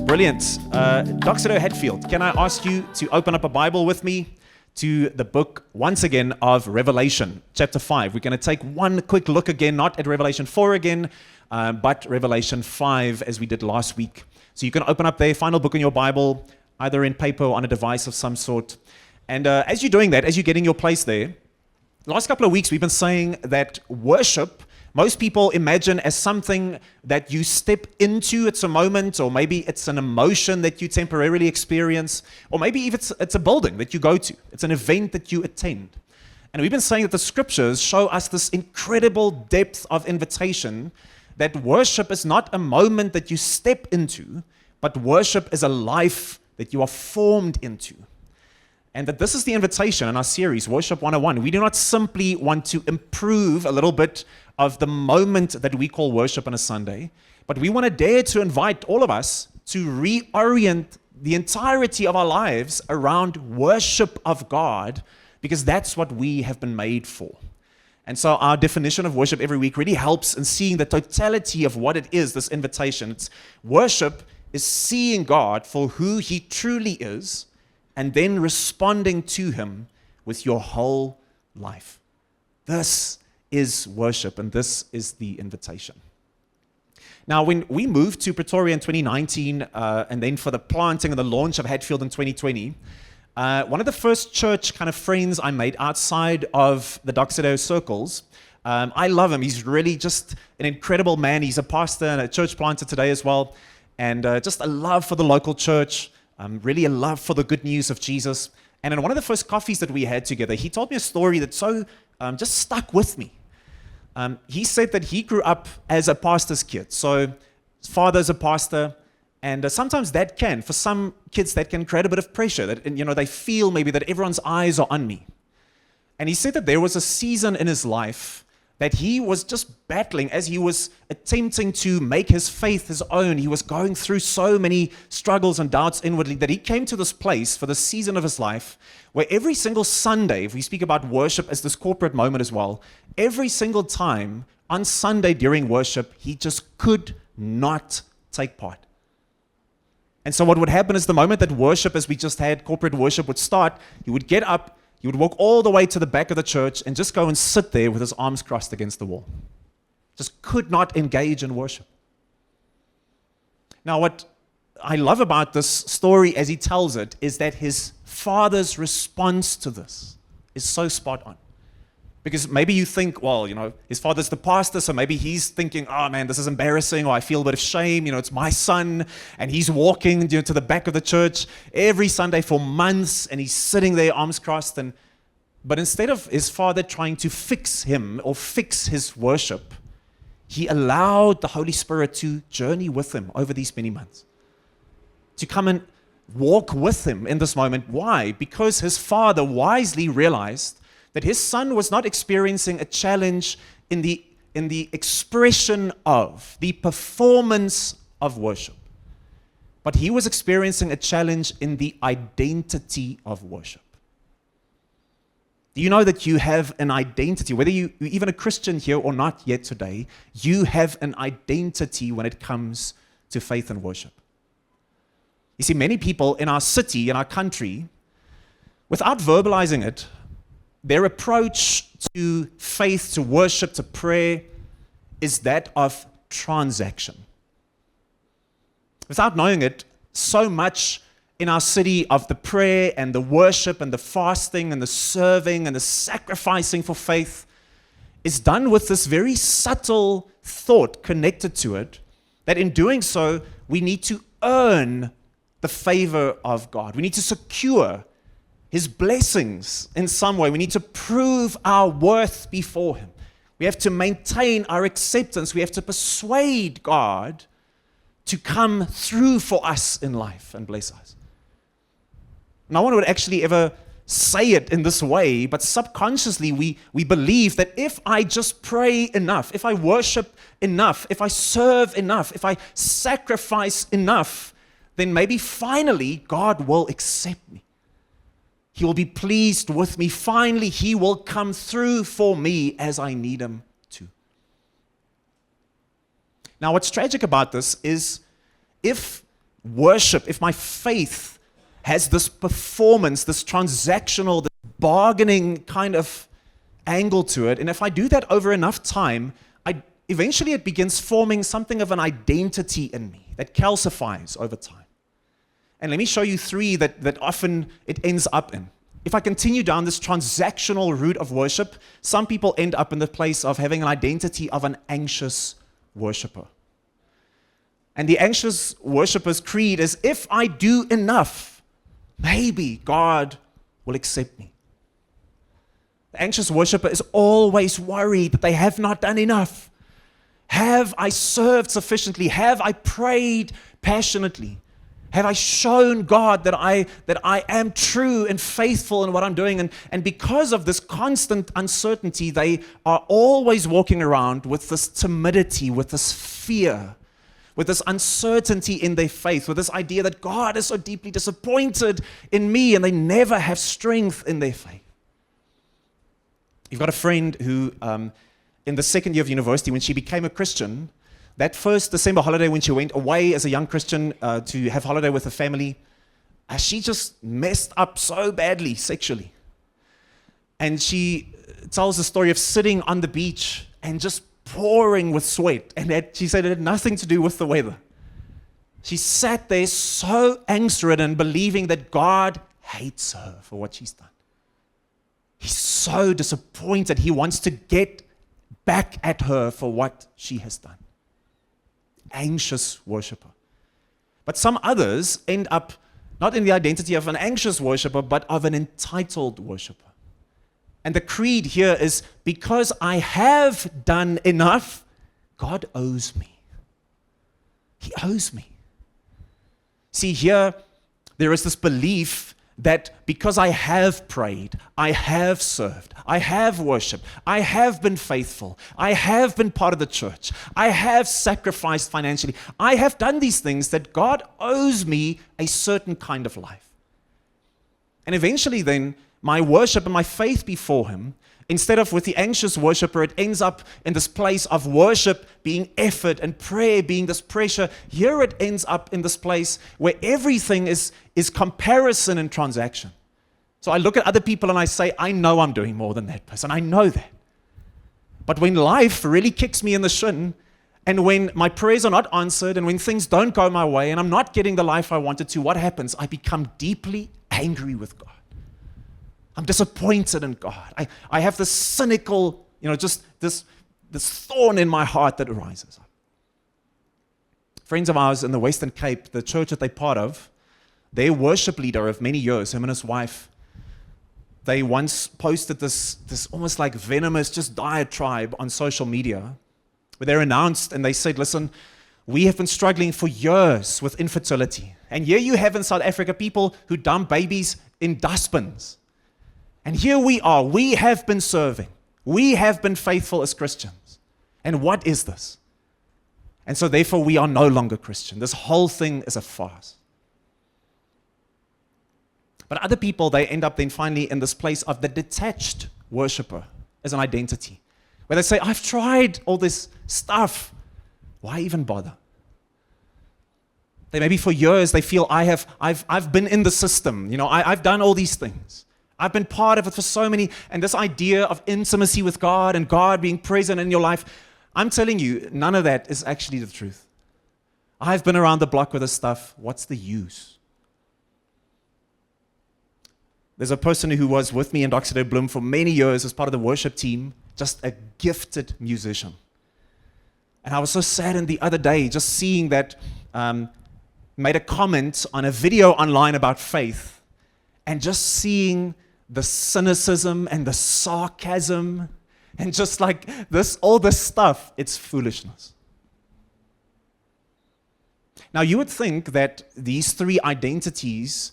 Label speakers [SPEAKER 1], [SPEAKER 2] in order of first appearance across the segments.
[SPEAKER 1] Brilliant. Dr. Hatfield, can I ask you to open up a Bible with me to the book, once again, of Revelation, chapter 5. We're going to take one quick look again, not at Revelation 4 again, but Revelation 5 as we did last week. So you can open up there, final book in your Bible, either in paper or on a device of some sort. And as you're doing that, as you're getting your place there, last couple of weeks we've been saying that worship, most people imagine as something that you step into. It's a moment, or maybe it's an emotion that you temporarily experience, or maybe even it's a building that you go to. It's an event that you attend. And we've been saying that the scriptures show us this incredible depth of invitation, that worship is not a moment that you step into, but worship is a life that you are formed into. And that this is the invitation in our series, Worship 101. We do not simply want to improve a little bit of the moment that we call worship on a Sunday, but we want to dare to invite all of us to reorient the entirety of our lives around worship of God, because that's what we have been made for. And so our definition of worship every week really helps in seeing the totality of what it is, this invitation. It's worship is seeing God for who He truly is, and then responding to Him with your whole life. This is worship, and this is the invitation. Now, when we moved to Pretoria in 2019, and then for the planting and the launch of Hatfield in 2020, one of the first church kind of friends I made outside of the Doxedo circles, I love him. He's really just an incredible man. He's a pastor and a church planter today as well, and just a love for the local church, really a love for the good news of Jesus. And in one of the first coffees that we had together, he told me a story that so just stuck with me. He said that he grew up as a pastor's kid. So his father's a pastor, and sometimes that can, for some kids, that can create a bit of pressure. That they feel maybe that everyone's eyes are on me. And he said that there was a season in his life that he was just battling as he was attempting to make his faith his own. He was going through so many struggles and doubts inwardly that he came to this place for the season of his life where every single Sunday, if we speak about worship as this corporate moment as well, every single time on Sunday during worship, he just could not take part. And so what would happen is the moment that worship, as we just had, corporate worship would start, he would get up, he would walk all the way to the back of the church and just go and sit there with his arms crossed against the wall. Just could not engage in worship. Now, what I love about this story as he tells it is that his father's response to this is so spot on. Because maybe you think, well, his father's the pastor, so maybe he's thinking, oh man, this is embarrassing, or I feel a bit of shame, it's my son, and he's walking to the back of the church every Sunday for months, and he's sitting there, arms crossed, but instead of his father trying to fix him or fix his worship, he allowed the Holy Spirit to journey with him over these many months, to come and walk with him in this moment. Why? Because his father wisely realized that his son was not experiencing a challenge in the expression of, the performance of worship, but he was experiencing a challenge in the identity of worship. Do you know that you have an identity? Whether you're even a Christian here or not yet today, you have an identity when it comes to faith and worship. You see, many people in our city, in our country, without verbalizing it, their approach to faith, to worship, to prayer is that of transaction. Without knowing it, so much in our city of the prayer and the worship and the fasting and the serving and the sacrificing for faith is done with this very subtle thought connected to it, that in doing so, we need to earn the favor of God. We need to secure His blessings in some way. We need to prove our worth before Him. We have to maintain our acceptance. We have to persuade God to come through for us in life and bless us. No one would actually ever say it in this way, but subconsciously we believe that if I just pray enough, if I worship enough, if I serve enough, if I sacrifice enough, then maybe finally God will accept me. He will be pleased with me. Finally, He will come through for me as I need Him to. Now, what's tragic about this is if worship, if my faith has this performance, this transactional, this bargaining kind of angle to it, and if I do that over enough time, eventually it begins forming something of an identity in me that calcifies over time. And let me show you three that often it ends up in. If I continue down this transactional route of worship, some people end up in the place of having an identity of an anxious worshiper. And the anxious worshiper's creed is, if I do enough, maybe God will accept me. The anxious worshiper is always worried that they have not done enough. Have I served sufficiently? Have I prayed passionately? Have I shown God that I am true and faithful in what I'm doing? And because of this constant uncertainty, they are always walking around with this timidity, with this fear, with this uncertainty in their faith, with this idea that God is so deeply disappointed in me, and they never have strength in their faith. You've got a friend who, in the second year of university, when she became a Christian, that first December holiday when she went away as a young Christian to have holiday with her family, she just messed up so badly sexually. And she tells the story of sitting on the beach and just pouring with sweat. And she said it had nothing to do with the weather. She sat there so angst-ridden, believing that God hates her for what she's done. He's so disappointed. He wants to get back at her for what she has done. Anxious worshiper. But some others end up not in the identity of an anxious worshiper, but of an entitled worshiper. And the creed here is, because I have done enough, God owes me. He owes me. See, here there is this belief that because I have prayed, I have served, I have worshiped, I have been faithful, I have been part of the church, I have sacrificed financially, I have done these things, that God owes me a certain kind of life. And eventually then, my worship and my faith before Him, instead of with the anxious worshiper, it ends up in this place of worship being effort and prayer being this pressure. Here it ends up in this place where everything is comparison and transaction. So I look at other people and I say, I know I'm doing more than that person. I know that. But when life really kicks me in the shin, and when my prayers are not answered, and when things don't go my way, and I'm not getting the life I wanted to, what happens? I become deeply angry with God. I'm disappointed in God. I have this cynical, just this thorn in my heart that arises up. Friends of ours in the Western Cape, the church that they're part of, their worship leader of many years, him and his wife, they once posted this almost like venomous just diatribe on social media, where they announced and they said, listen, we have been struggling for years with infertility. And here you have in South Africa people who dump babies in dustbins. And here we are, we have been serving. We have been faithful as Christians. And what is this? And so therefore we are no longer Christian. This whole thing is a farce. But other people, they end up then finally in this place of the detached worshiper as an identity. Where they say, I've tried all this stuff. Why even bother? They maybe for years they feel I've been in the system. I've done all these things. I've been part of it for so many, and this idea of intimacy with God and God being present in your life, I'm telling you, none of that is actually the truth. I've been around the block with this stuff. What's the use? There's a person who was with me in Doxa Bloem for many years as part of the worship team, just a gifted musician. And I was so saddened the other day just seeing that, made a comment on a video online about faith, and just seeing the cynicism and the sarcasm and just like all this stuff, it's foolishness. Now, you would think that these three identities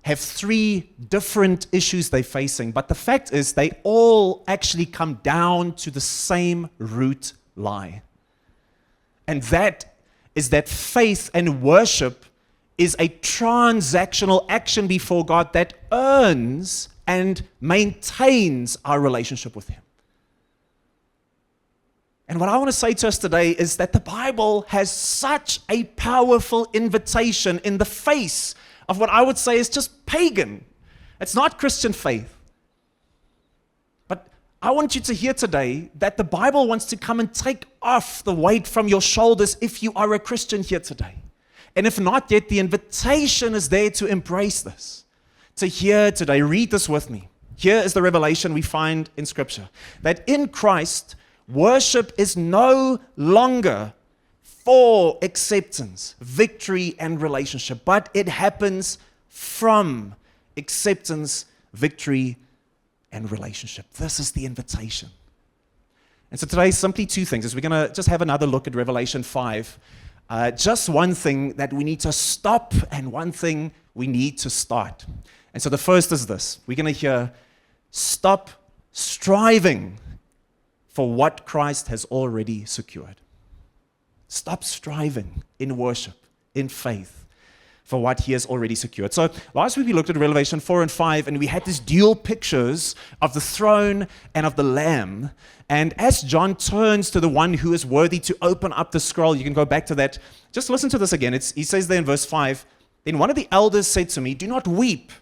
[SPEAKER 1] have three different issues they're facing, but the fact is they all actually come down to the same root lie. And that is that faith and worship is a transactional action before God that earns and maintains our relationship with Him. And what I want to say to us today is that the Bible has such a powerful invitation in the face of what I would say is just pagan. It's not Christian faith. But I want you to hear today that the Bible wants to come and take off the weight from your shoulders if you are a Christian here today. And if not yet, the invitation is there to embrace this. To hear today, read this with me. Here is the revelation we find in Scripture. That in Christ, worship is no longer for acceptance, victory, and relationship, but it happens from acceptance, victory, and relationship. This is the invitation. And so today, simply two things. As we're going to just have another look at Revelation 5. Just one thing that we need to stop and one thing we need to start. And so the first is this. We're going to hear, stop striving for what Christ has already secured. Stop striving in worship, in faith, for what He has already secured. So last week we looked at Revelation 4 and 5, and we had these dual pictures of the throne and of the Lamb. And as John turns to the one who is worthy to open up the scroll, you can go back to that. Just listen to this again. He says there in verse 5, "Then one of the elders said to me, 'Do not weep.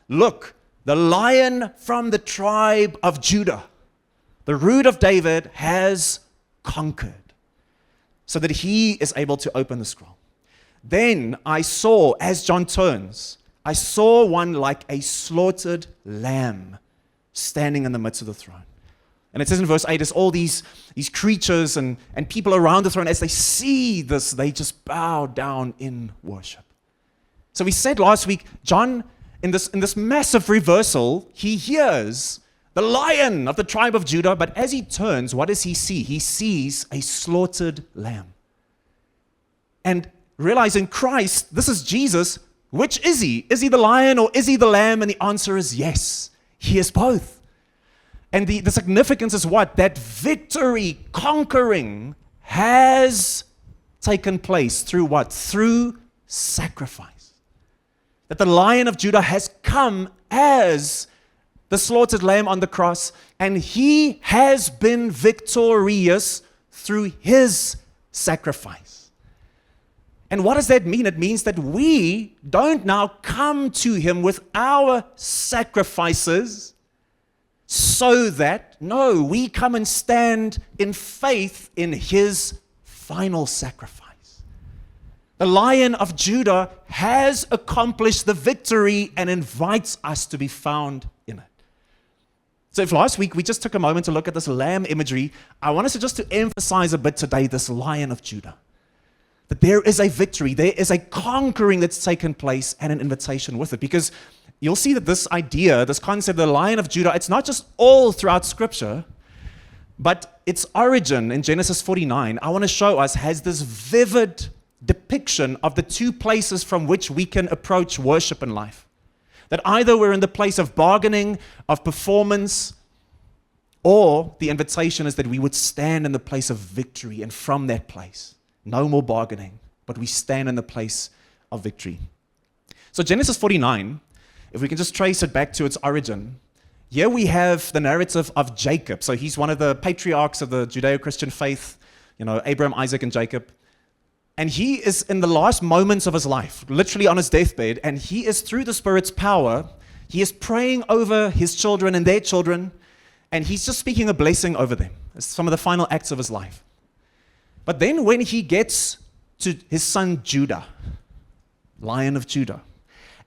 [SPEAKER 1] Look, the Lion from the tribe of Judah, the Root of David, has conquered, so that He is able to open the scroll.' Then I saw," as John turns, "I saw one like a slaughtered lamb standing in the midst of the throne." And it says in verse 8, it's all these creatures and people around the throne, as they see this, they just bow down in worship. So we said last week, John, in this massive reversal, he hears the Lion of the tribe of Judah, but as he turns, what does he see? He sees a slaughtered lamb. And realizing Christ, this is Jesus, which is He? Is He the lion or is He the lamb? And the answer is yes, He is both. And the significance is what? That victory, conquering, has taken place through what? Through sacrifice. That the Lion of Judah has come as the slaughtered lamb on the cross, and He has been victorious through His sacrifice. And what does that mean? It means that we don't now come to Him with our sacrifices no, we come and stand in faith in His final sacrifice. The Lion of Judah has accomplished the victory and invites us to be found in it. So if last week we just took a moment to look at this lamb imagery, I want us to emphasize a bit today this Lion of Judah. That there is a victory, there is a conquering that's taken place and an invitation with it. Because you'll see that this idea, this concept of the Lion of Judah, it's not just all throughout Scripture, but its origin in Genesis 49, I want to show us, has this vivid depiction of the two places from which we can approach worship in life. That either we're in the place of bargaining, of performance, or the invitation is that we would stand in the place of victory, and from that place, no more bargaining, but we stand in the place of victory. So Genesis 49, if we can just trace it back to its origin, here we have the narrative of Jacob. So he's one of the patriarchs of the Judeo-Christian faith, Abraham, Isaac, and Jacob. And he is in the last moments of his life, literally on his deathbed, and he is, through the Spirit's power, he is praying over his children and their children, and he's just speaking a blessing over them. It's some of the final acts of his life. But then when he gets to his son Judah, Lion of Judah,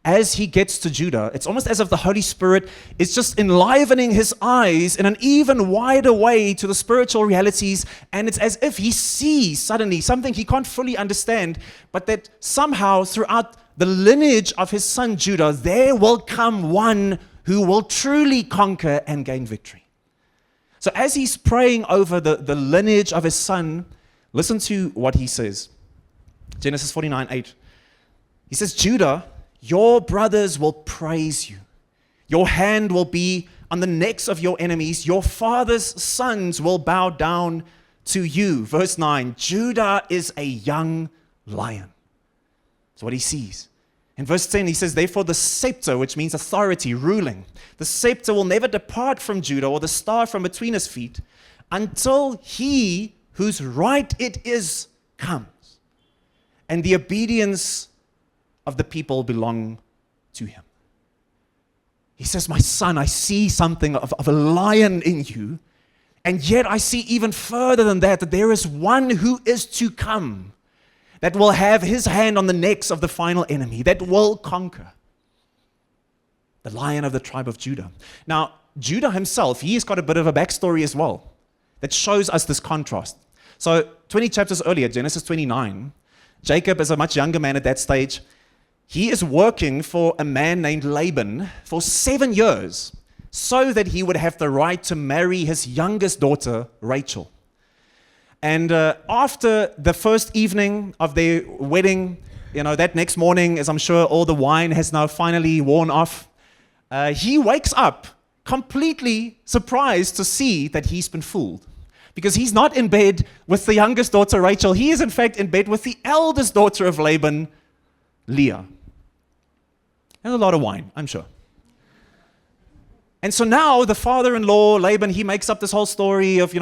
[SPEAKER 1] as he gets to Judah, it's almost as if the Holy Spirit is just enlivening his eyes in an even wider way to the spiritual realities, and it's as if he sees suddenly something he can't fully understand, but that somehow throughout the lineage of his son Judah, there will come one who will truly conquer and gain victory. So as he's praying over the lineage of his son, listen to what he says. Genesis 49:8. He says, Judah, your brothers will praise you. Your hand will be on the necks of your enemies. Your father's sons will bow down to you. Verse 9, Judah is a young lion. That's what he sees. In verse 10, he says, therefore the scepter, which means authority, ruling, the scepter will never depart from Judah, or the star from between his feet, until he whose right it is comes, and the obedience of the people belong to him. He says, my son, I see something of a lion in you, and yet I see even further than that there is one who is to come, that will have his hand on the necks of the final enemy, that will conquer. The Lion of the tribe of Judah. Now, Judah himself, he's got a bit of a backstory as well that shows us this contrast. So, 20 chapters earlier, Genesis 29, Jacob is a much younger man at that stage. He is working for a man named Laban for 7 years so that he would have the right to marry his youngest daughter, Rachel. And after the first evening of their wedding, that next morning, as I'm sure all the wine has now finally worn off, he wakes up completely surprised to see that he's been fooled. Because he's not in bed with the youngest daughter, Rachel. He is, in fact, in bed with the eldest daughter of Laban, Leah. And a lot of wine, I'm sure. And so now the father-in-law, Laban, he makes up this whole story of,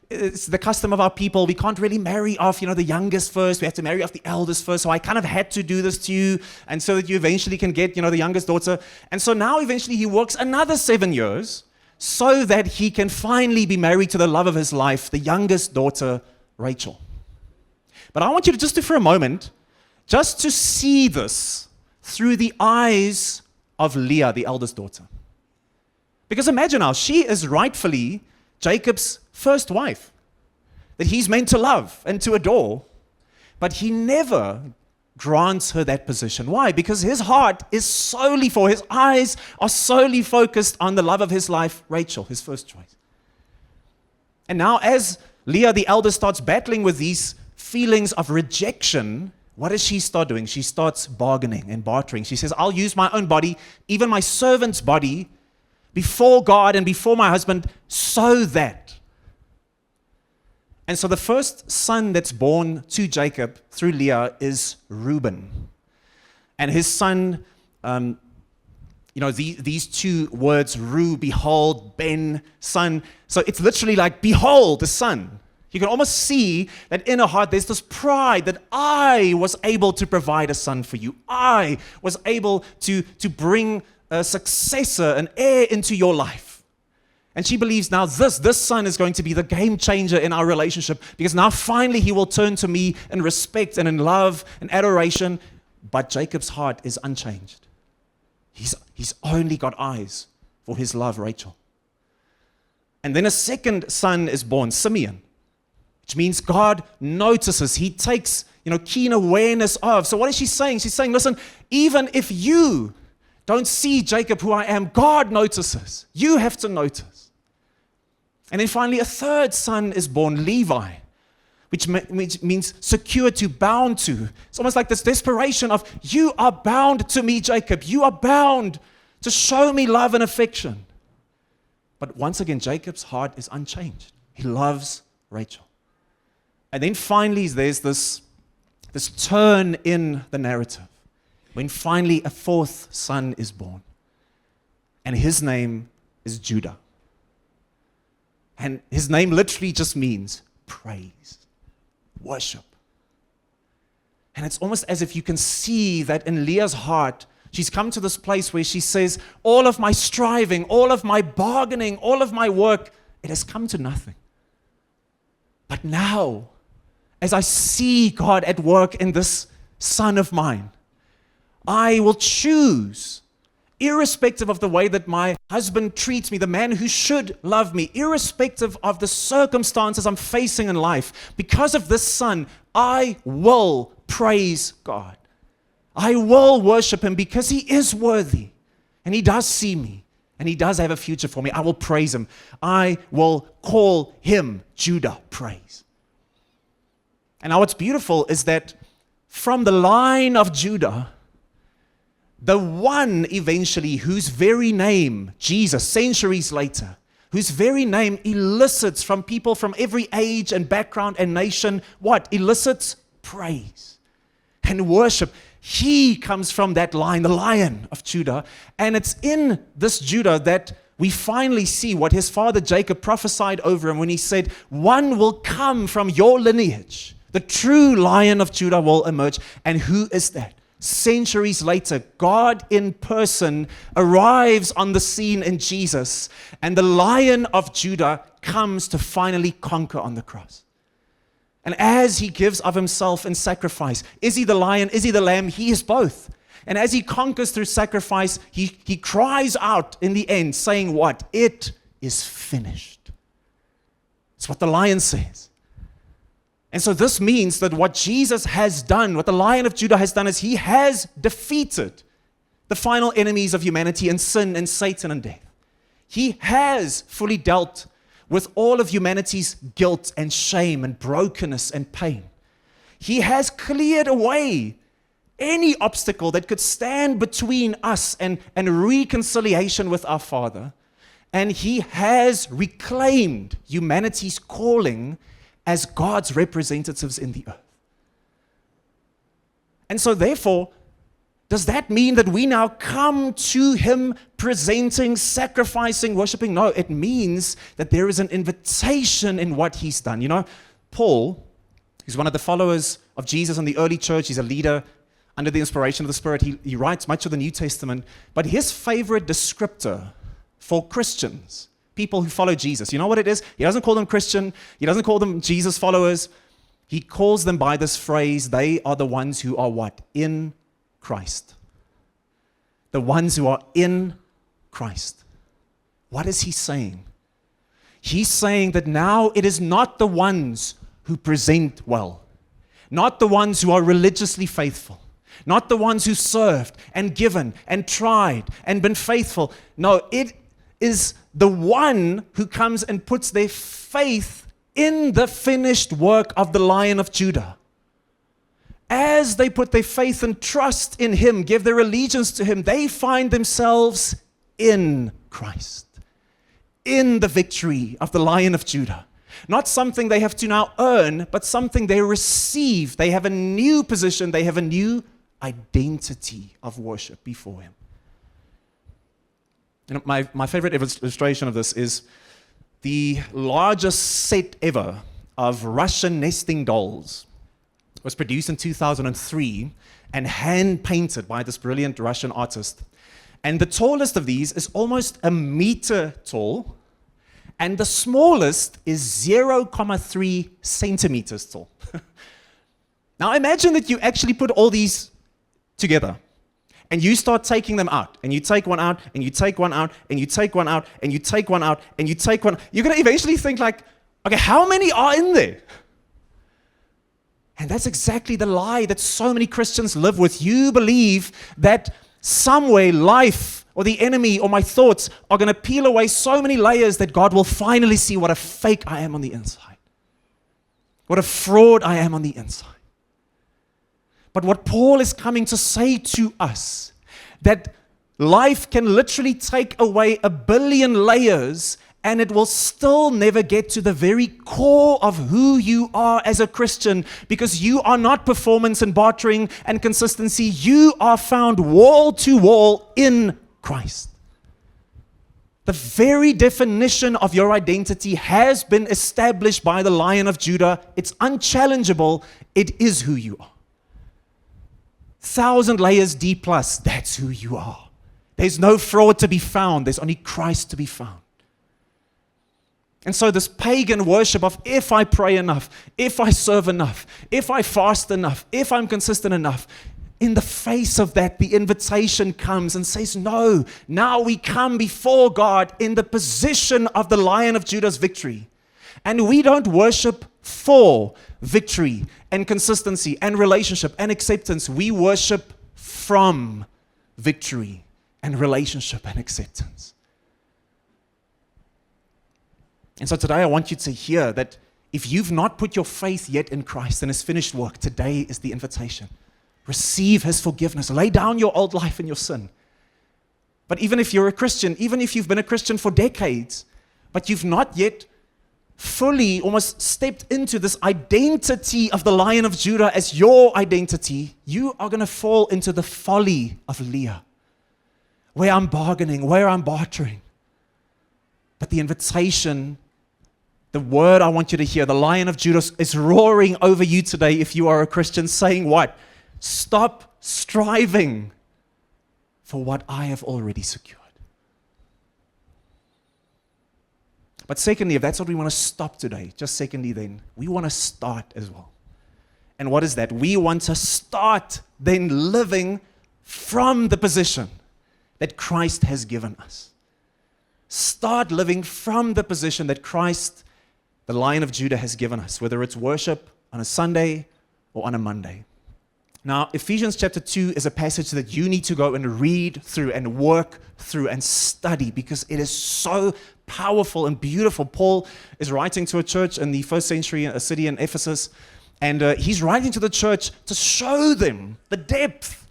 [SPEAKER 1] it's the custom of our people. We can't really marry off, the youngest first. We have to marry off the eldest first. So I kind of had to do this to you, and so that you eventually can get, the youngest daughter. And so now eventually he works another 7 years so that he can finally be married to the love of his life, the youngest daughter, Rachel. But I want you to just for a moment, just to see this through the eyes of Leah, the eldest daughter. Because imagine now, she is rightfully Jacob's first wife that he's meant to love and to adore, but he never grants her that position. Why? Because his heart is his eyes are solely focused on the love of his life, Rachel, his first choice. And now as Leah, the eldest, starts battling with these feelings of rejection, what does she start doing? She starts bargaining and bartering. She says, I'll use my own body, even my servant's body, before God and before my husband, so that. And so the first son that's born to Jacob through Leah is Reuben. And his son, these two words, Ru, behold, Ben, son. So it's literally like, behold, the son. You can almost see that in her heart there's this pride that I was able to provide a son for you. I was able to bring a successor, an heir into your life. And she believes now this son is going to be the game changer in our relationship, because now finally he will turn to me in respect and in love and adoration. But Jacob's heart is unchanged. He's only got eyes for his love, Rachel. And then a second son is born, Simeon, which means God notices. He takes, keen awareness of. So what is she saying? She's saying, listen, even if you don't see Jacob who I am, God notices. You have to notice. And then finally a third son is born, Levi, which means secure to, bound to. It's almost like this desperation of, you are bound to me, Jacob. You are bound to show me love and affection. But once again, Jacob's heart is unchanged. He loves Rachel. And then finally there's this turn in the narrative, when finally a fourth son is born. And his name is Judah. And his name literally just means praise, worship. And it's almost as if you can see that in Leah's heart, she's come to this place where she says, all of my striving, all of my bargaining, all of my work, it has come to nothing. But now, as I see God at work in this son of mine, I will choose, irrespective of the way that my husband treats me, the man who should love me, irrespective of the circumstances I'm facing in life, because of this son, I will praise God. I will worship him because he is worthy, and he does see me, and he does have a future for me. I will praise him. I will call him Judah, praise. And now what's beautiful is that from the line of Judah, the one eventually whose very name, Jesus, centuries later, whose very name elicits from people from every age and background and nation, what? Elicits praise and worship. He comes from that line, the Lion of Judah. And it's in this Judah that we finally see what his father Jacob prophesied over him when he said, one will come from your lineage. The true Lion of Judah will emerge. And who is that? Centuries later, God in person arrives on the scene in Jesus, and the Lion of Judah comes to finally conquer on the cross. And as he gives of himself in sacrifice, is he the lion? Is he the lamb? He is both. And as he conquers through sacrifice, he cries out in the end, saying what? It is finished. It's what the lion says. And so this means that what Jesus has done, what the Lion of Judah has done, is he has defeated the final enemies of humanity and sin and Satan and death. He has fully dealt with all of humanity's guilt and shame and brokenness and pain. He has cleared away any obstacle that could stand between us and reconciliation with our Father. And he has reclaimed humanity's calling as God's representatives in the earth. And so therefore, does that mean that we now come to him presenting, sacrificing, worshiping? No, it means that there is an invitation in what he's done. You know, Paul, who's one of the followers of Jesus in the early church, he's a leader under the inspiration of the Spirit. He writes much of the New Testament, but his favorite descriptor for Christians, people who follow Jesus, you know what it is? He doesn't call them Christian. He doesn't call them Jesus followers. He calls them by this phrase, they are the ones who are what? In Christ. The ones who are in Christ. What is he saying? He's saying that now it is not the ones who present well, not the ones who are religiously faithful, not the ones who served and given and tried and been faithful. No, it is the one who comes and puts their faith in the finished work of the Lion of Judah. As they put their faith and trust in him, give their allegiance to him, they find themselves in Christ, in the victory of the Lion of Judah. Not something they have to now earn, but something they receive. They have a new position, they have a new identity of worship before him. You know, my favorite illustration of this is the largest set ever of Russian nesting dolls. It was produced in 2003 and hand-painted by this brilliant Russian artist. And the tallest of these is almost a meter tall, and the smallest is 0.3 centimeters tall. Now imagine that you actually put all these together. And you start taking them out, and you take one out, and you take one out, and you take one out, and you take one out, and you take one. You're going to eventually think like, okay, how many are in there? And that's exactly the lie that so many Christians live with. You believe that somewhere life or the enemy or my thoughts are going to peel away so many layers that God will finally see what a fake I am on the inside. What a fraud I am on the inside. But what Paul is coming to say to us, that life can literally take away 1 billion layers and it will still never get to the very core of who you are as a Christian, because you are not performance and bartering and consistency. You are found wall to wall in Christ. The very definition of your identity has been established by the Lion of Judah. It's unchallengeable. It is who you are. 1,000 layers D plus, that's who you are. There's no fraud to be found. There's only Christ to be found. And so this pagan worship of if I pray enough, if I serve enough, if I fast enough, if I'm consistent enough, in the face of that, the invitation comes and says, no, now we come before God in the position of the Lion of Judah's victory. And we don't worship for victory and consistency and relationship and acceptance. We worship from victory and relationship and acceptance. And so today I want you to hear that if you've not put your faith yet in Christ and his finished work, today is the invitation. Receive his forgiveness. Lay down your old life and your sin. But even if you're a Christian, even if you've been a Christian for decades, but you've not yet fully almost stepped into this identity of the Lion of Judah as your identity, you are going to fall into the folly of Leah, where I'm bargaining, where I'm bartering. But the invitation, the word I want you to hear, the Lion of Judah is roaring over you today if you are a Christian, saying what? Stop striving for what I have already secured. But secondly, if that's what we want to stop today, just secondly then, we want to start as well. And what is that? We want to start then living from the position that Christ has given us. Start living from the position that Christ, the Lion of Judah, has given us, whether it's worship on a Sunday or on a Monday. Now, Ephesians chapter 2 is a passage that you need to go and read through and work through and study because it is so powerful and beautiful. Paul is writing to a church in the first century, a city in Ephesus, and he's writing to the church to show them the depth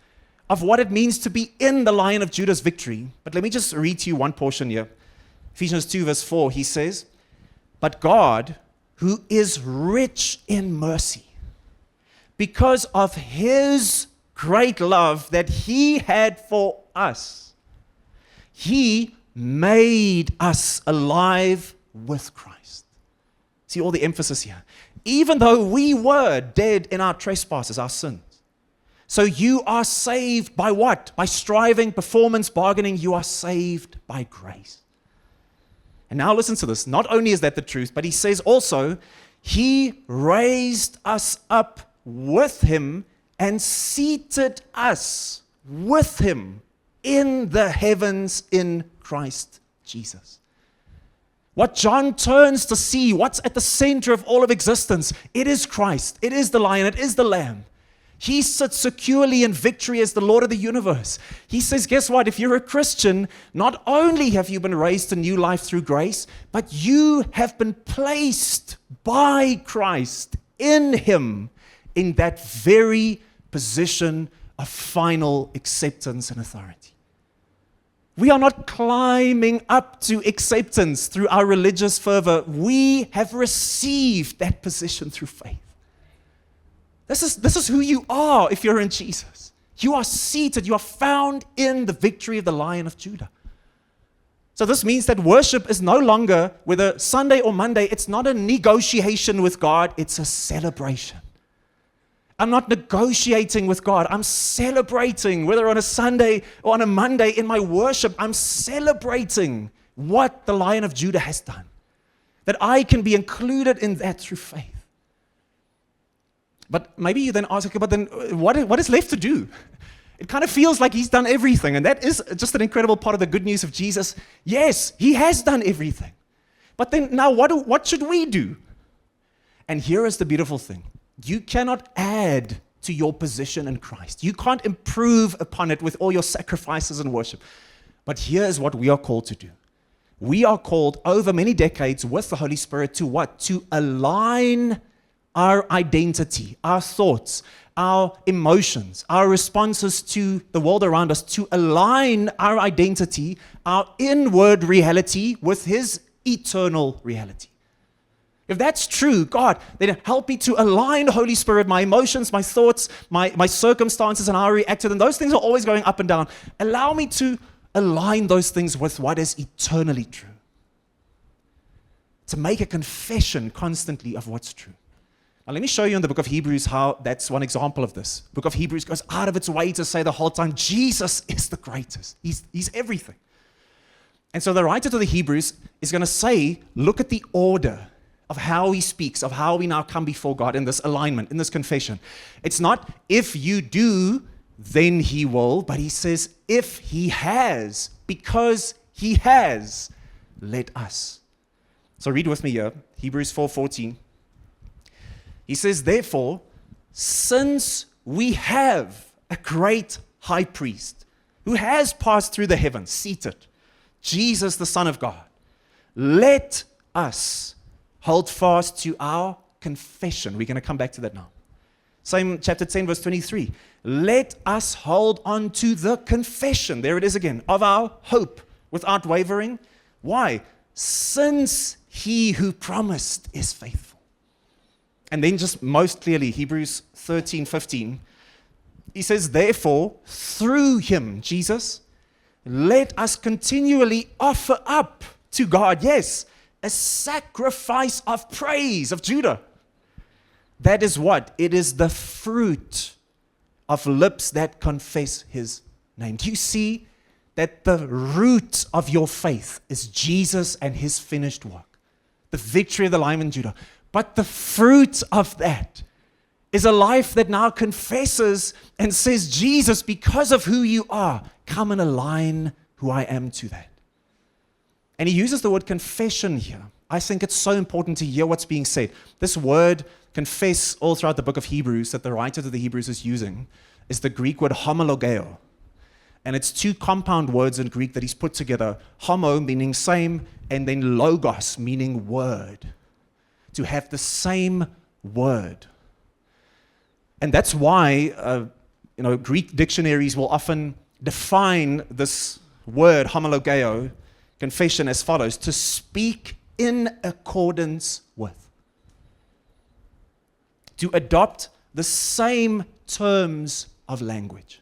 [SPEAKER 1] of what it means to be in the Lion of Judah's victory. But let me just read to you one portion here. Ephesians 2 verse 4, he says, "But God, who is rich in mercy, because of his great love that he had for us, he made us alive with Christ." See all the emphasis here. Even though we were dead in our trespasses, our sins. So you are saved by what? By striving, performance, bargaining. You are saved by grace. And now listen to this. Not only is that the truth, but he says also, he raised us up with him and seated us with him in the heavens in Christ Jesus. What John turns to see, what's at the center of all of existence, it is Christ, it is the Lion, it is the Lamb. He sits securely in victory as the Lord of the universe. He says, guess what? If you're a Christian, not only have you been raised to new life through grace, but you have been placed by Christ in him in that very position of final acceptance and authority. We are not climbing up to acceptance through our religious fervor. We have received that position through faith. This is who you are if you're in Jesus. You are seated, you are found in the victory of the Lion of Judah. So this means that worship is no longer, whether Sunday or Monday, it's not a negotiation with God, it's a celebration. I'm not negotiating with God. I'm celebrating, whether on a Sunday or on a Monday in my worship, I'm celebrating what the Lion of Judah has done. That I can be included in that through faith. But maybe you then ask, okay, but then what is left to do? It kind of feels like he's done everything, and that is just an incredible part of the good news of Jesus. Yes, he has done everything. But then now what should we do? And here is the beautiful thing. You cannot add to your position in Christ. You can't improve upon it with all your sacrifices and worship. But here is what we are called to do. We are called over many decades with the Holy Spirit to what? To align our identity, our thoughts, our emotions, our responses to the world around us, to align our identity, our inward reality with his eternal reality. If that's true, God, then help me to align, Holy Spirit, my emotions, my thoughts, my circumstances, and how I react to them. Those things are always going up and down. Allow me to align those things with what is eternally true. To make a confession constantly of what's true. Now, let me show you in the book of Hebrews how that's one example of this. The book of Hebrews goes out of its way to say the whole time, Jesus is the greatest. He's everything. And so the writer to the Hebrews is going to say, look at the order of how he speaks, of how we now come before God in this alignment, in this confession. It's not, if you do, then he will, but he says, if he has, because he has, let us. So read with me here, Hebrews 4:14. He says, therefore, since we have a great high priest who has passed through the heavens, seated, Jesus, the Son of God, let us hold fast to our confession. We're going to come back to that now. Same chapter 10, verse 23. Let us hold on to the confession, there it is again, of our hope without wavering. Why? Since he who promised is faithful. And then just most clearly, Hebrews 13:15, he says, therefore, through him, Jesus, let us continually offer up to God, yes, a sacrifice of praise of Judah. That is what? It is the fruit of lips that confess his name. Do you see that the root of your faith is Jesus and his finished work? The victory of the Lion of Judah. But the fruit of that is a life that now confesses and says, Jesus, because of who you are, come and align who I am to that. And he uses the word confession here. I think it's so important to hear what's being said. This word, confess, all throughout the book of Hebrews, that the writer to the Hebrews is using, is the Greek word homologeo. And it's two compound words in Greek that he's put together. Homo meaning same, and then logos meaning word. To have the same word. And that's why Greek dictionaries will often define this word, homologeo, confession, as follows: to speak in accordance with. To adopt the same terms of language.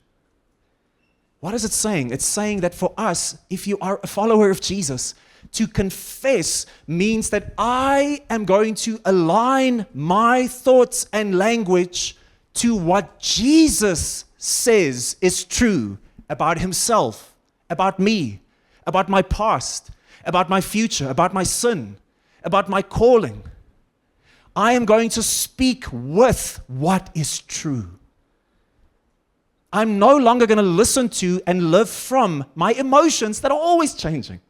[SPEAKER 1] What is it saying? It's saying that for us, if you are a follower of Jesus, to confess means that I am going to align my thoughts and language to what Jesus says is true about himself, about me, about my past, about my future, about my sin, about my calling. I am going to speak with what is true. I'm no longer going to listen to and live from my emotions that are always changing,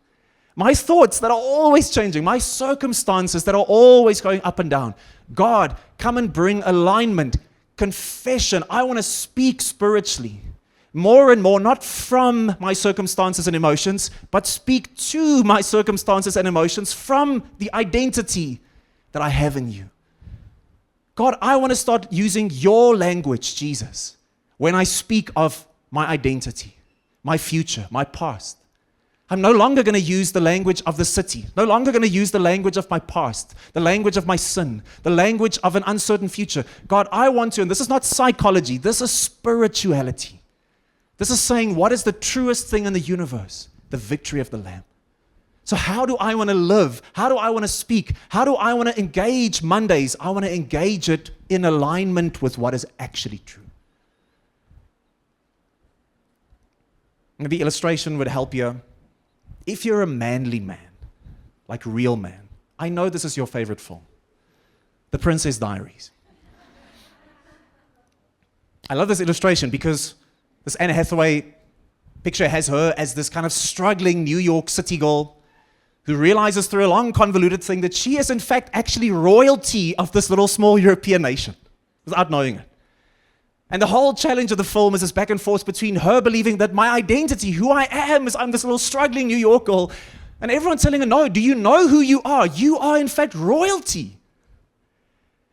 [SPEAKER 1] my thoughts that are always changing, my circumstances that are always going up and down. God, come and bring alignment, confession. I want to speak spiritually more and more, not from my circumstances and emotions, but speak to my circumstances and emotions from the identity that I have in you. God, I want to start using your language, Jesus, when I speak of my identity, my future, my past. I'm no longer going to use the language of the city, no longer going to use the language of my past, the language of my sin, the language of an uncertain future. God, I want to, and this is not psychology, this is spirituality. This is saying, what is the truest thing in the universe? The victory of the Lamb. So how do I want to live? How do I want to speak? How do I want to engage Mondays? I want to engage it in alignment with what is actually true. And the illustration would help you. If you're a manly man, like real man, I know this is your favorite film, The Princess Diaries. I love this illustration because this Anne Hathaway picture has her as this kind of struggling New York City girl who realizes through a long convoluted thing that she is in fact actually royalty of this little small European nation without knowing it. And the whole challenge of the film is this back and forth between her believing that my identity, who I am, is I'm this little struggling New York girl, and everyone telling her, no, do you know who you are? You are in fact royalty.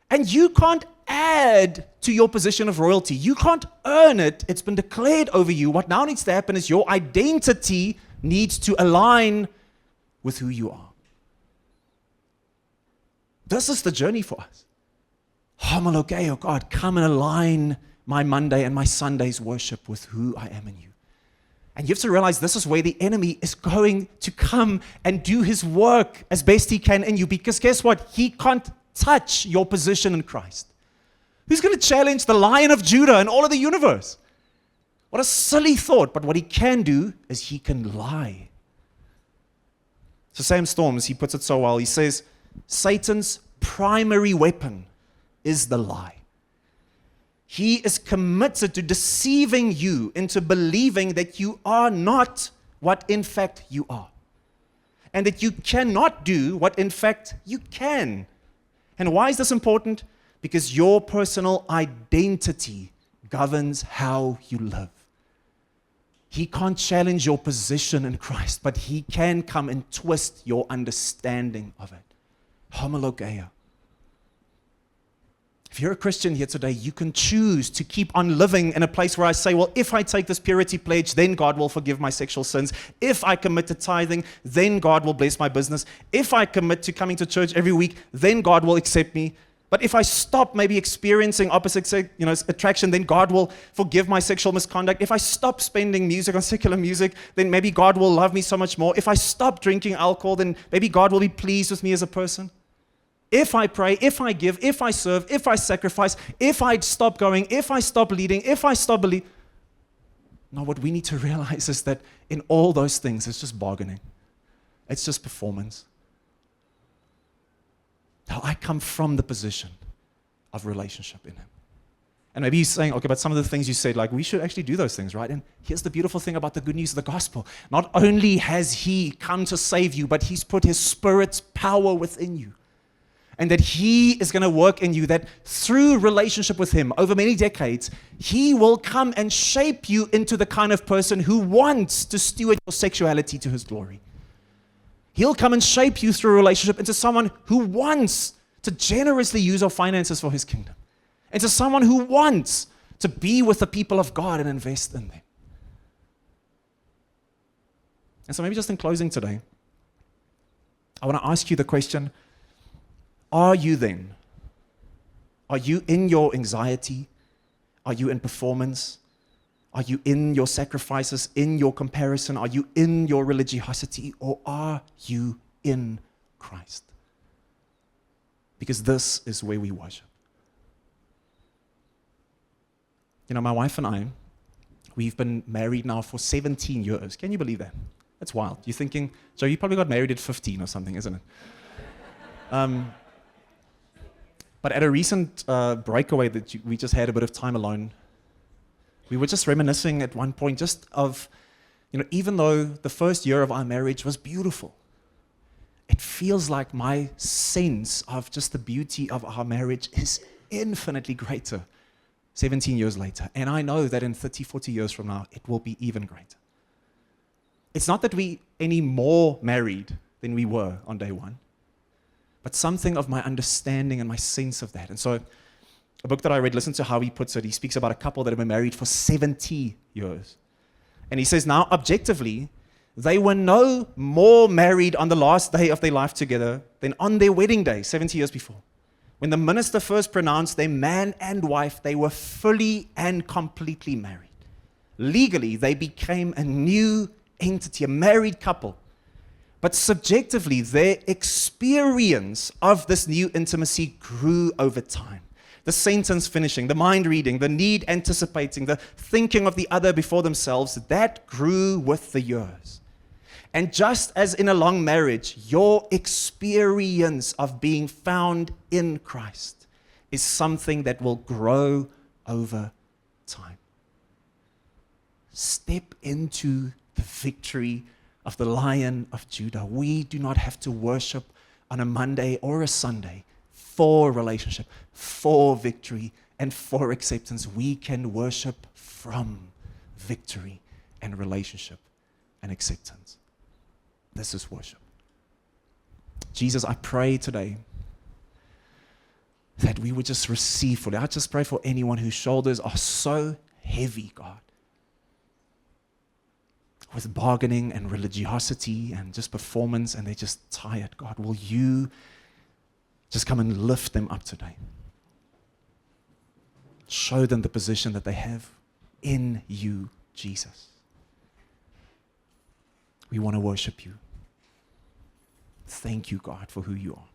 [SPEAKER 1] And you can't add to your position of royalty. You can't earn it. It's been declared over you. What now needs to happen is your identity needs to align with who you are. This is the journey for us. Homologeo, God, come and align my Monday and my Sunday's worship with who I am in you. And you have to realize this is where the enemy is going to come and do his work as best he can in you, because guess what? He can't touch your position in Christ. Who's going to challenge the Lion of Judah and all of the universe? What a silly thought, but what he can do is he can lie. So Sam Storms, he puts it so well. He says, Satan's primary weapon is the lie. He is committed to deceiving you into believing that you are not what in fact you are. And that you cannot do what in fact you can. And why is this important? Because your personal identity governs how you live. He can't challenge your position in Christ, but he can come and twist your understanding of it. Homologeo. If you're a Christian here today, you can choose to keep on living in a place where I say, well, if I take this purity pledge, then God will forgive my sexual sins. If I commit to tithing, then God will bless my business. If I commit to coming to church every week, then God will accept me. But if I stop maybe experiencing opposite attraction, then God will forgive my sexual misconduct. If I stop spending music on secular music, then maybe God will love me so much more. If I stop drinking alcohol, then maybe God will be pleased with me as a person. If I pray, if I give, if I serve, if I sacrifice, if I stop going, if I stop leading, if I stop believing. No, what we need to realize is that in all those things, it's just bargaining. It's just performance. Now, I come from the position of relationship in Him. And maybe you're saying, okay, but some of the things you said, like, we should actually do those things, right? And here's the beautiful thing about the good news of the gospel. Not only has He come to save you, but He's put His Spirit's power within you. And that He is going to work in you, that through relationship with Him over many decades, He will come and shape you into the kind of person who wants to steward your sexuality to His glory. He'll come and shape you through a relationship into someone who wants to generously use our finances for His kingdom. Into someone who wants to be with the people of God and invest in them. And so maybe just in closing today, I want to ask you the question, are you in your anxiety? Are you in performance? Are you in your sacrifices, in your comparison? Are you in your religiosity? Or are you in Christ? Because this is where we worship. You know, my wife and I, we've been married now for 17 years. Can you believe that? That's wild. You're thinking, Joe, you probably got married at 15 or something, isn't it? But at a recent breakaway that we just had a bit of time alone, we were just reminiscing at one point just of, you know, even though the first year of our marriage was beautiful, it feels like my sense of just the beauty of our marriage is infinitely greater 17 years later. And I know that in 30, 40 years from now, it will be even greater. It's not that we any more married than we were on day one, but something of my understanding and my sense of that. And so a book that I read, listen to how he puts it. He speaks about a couple that have been married for 70 years. And he says, now, objectively, they were no more married on the last day of their life together than on their wedding day, 70 years before. When the minister first pronounced them man and wife, they were fully and completely married. Legally, they became a new entity, a married couple. But subjectively, their experience of this new intimacy grew over time. The sentence finishing, the mind reading, the need anticipating, the thinking of the other before themselves, that grew with the years. And just as in a long marriage, your experience of being found in Christ is something that will grow over time. Step into the victory of the Lion of Judah. We do not have to worship on a Monday or a Sunday for relationship, for victory, and for acceptance. We can worship from victory and relationship and acceptance. This is worship. Jesus, I pray today that we would just receive fully. I just pray for anyone whose shoulders are so heavy, God, with bargaining and religiosity and just performance, and they're just tired. God, will you just come and lift them up today? Show them the position that they have in you, Jesus. We want to worship you. Thank you, God, for who you are.